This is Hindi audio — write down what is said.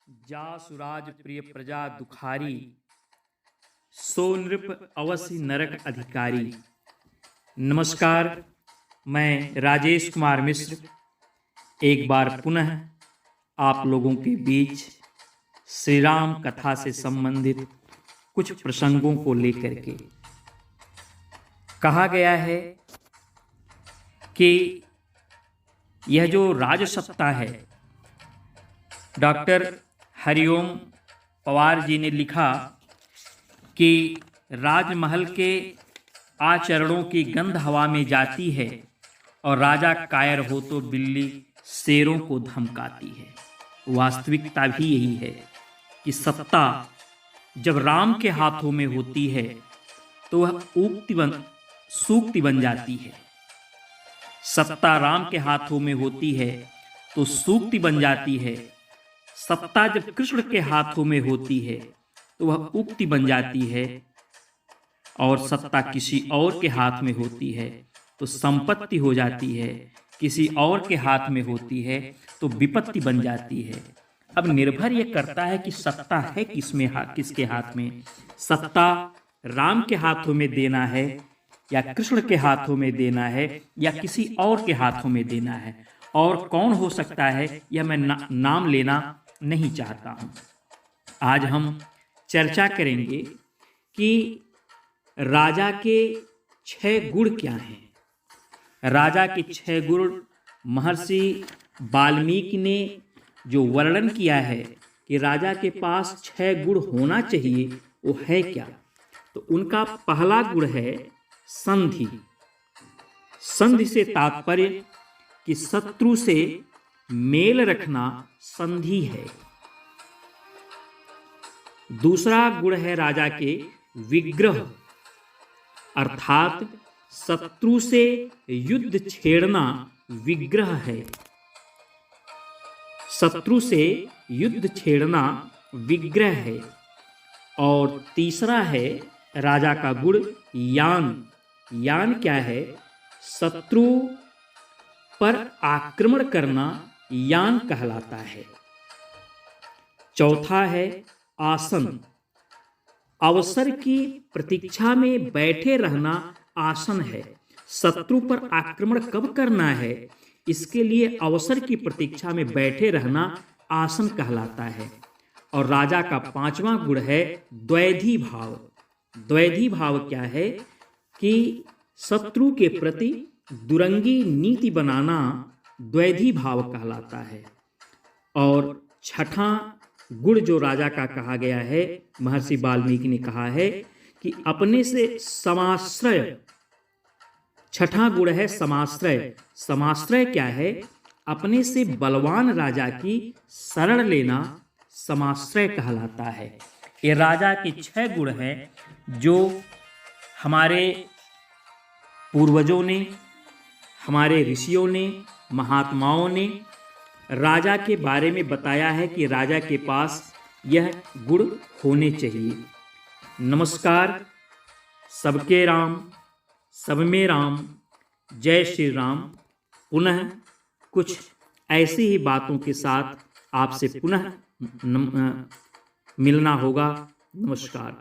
जा सुराज प्रिय प्रजा दुखारी, सो नृप अवसि नरक अधिकारी। नमस्कार, मैं राजेश कुमार मिश्र एक बार पुनः आप लोगों के बीच श्री राम कथा से संबंधित कुछ प्रसंगों को लेकर के। कहा गया है कि यह जो राजसत्ता है, डॉक्टर हरिओम पवार जी ने लिखा कि राजमहल के आचरणों की गंध हवा में जाती है और राजा कायर हो तो बिल्ली शेरों को धमकाती है। वास्तविकता भी यही है कि सत्ता जब राम के हाथों में होती है तो वह सूक्ति बन जाती है। सत्ता राम के हाथों में होती है तो सूक्ति बन जाती है। सत्ता जब कृष्ण के हाथों में होती है तो वह उक्ति बन जाती है, और सत्ता किसी और के हाथ में होती है तो संपत्ति हो जाती है, किसी और के हाथ में होती है तो विपत्ति बन जाती है। अब निर्भर यह करता है कि सत्ता है किसके हाथ में। सत्ता राम के हाथों में देना है या कृष्ण के हाथों में देना है या किसी और के हाथों में देना है, और कौन हो सकता है यह मैं नाम लेना नहीं चाहता हूं। आज हम चर्चा करेंगे कि राजा के 6 गुण क्या हैं। राजा के 6 गुण महर्षि वाल्मीकि ने जो वर्णन किया है कि राजा के पास 6 गुण होना चाहिए, वो है क्या। तो उनका पहला गुण है संधि। संधि से तात्पर्य कि शत्रु से मेल रखना संधि है। दूसरा गुण है राजा के विग्रह, अर्थात शत्रु से युद्ध छेड़ना विग्रह है। शत्रु से युद्ध छेड़ना विग्रह है। और तीसरा है राजा का गुण यान। यान क्या है? शत्रु पर आक्रमण करना यान कहलाता है। चौथा है आसन। अवसर की प्रतीक्षा में बैठे रहना आसन है। शत्रु पर आक्रमण कब करना है, इसके लिए अवसर की प्रतीक्षा में बैठे रहना आसन कहलाता है। और राजा का 5वां गुण है द्वैधी भाव। द्वैधी भाव क्या है कि शत्रु के प्रति दुरंगी नीति बनाना द्वैधी भाव कहलाता है। और 6ठा गुण जो राजा का कहा गया है, महर्षि वाल्मीकि ने कहा है कि अपने से समाश्रय। 6ठा गुण है समाश्रय। समाश्रय क्या है? अपने से बलवान राजा की शरण लेना समाश्रय कहलाता है। ये राजा के 6 गुण हैं जो हमारे पूर्वजों ने, हमारे ऋषियों ने, महात्माओं ने राजा के बारे में बताया है कि राजा के पास यह गुण होने चाहिए। नमस्कार, सबके राम, सब में राम, जय श्री राम। पुनः कुछ ऐसी ही बातों के साथ आपसे पुनः मिलना होगा। नमस्कार।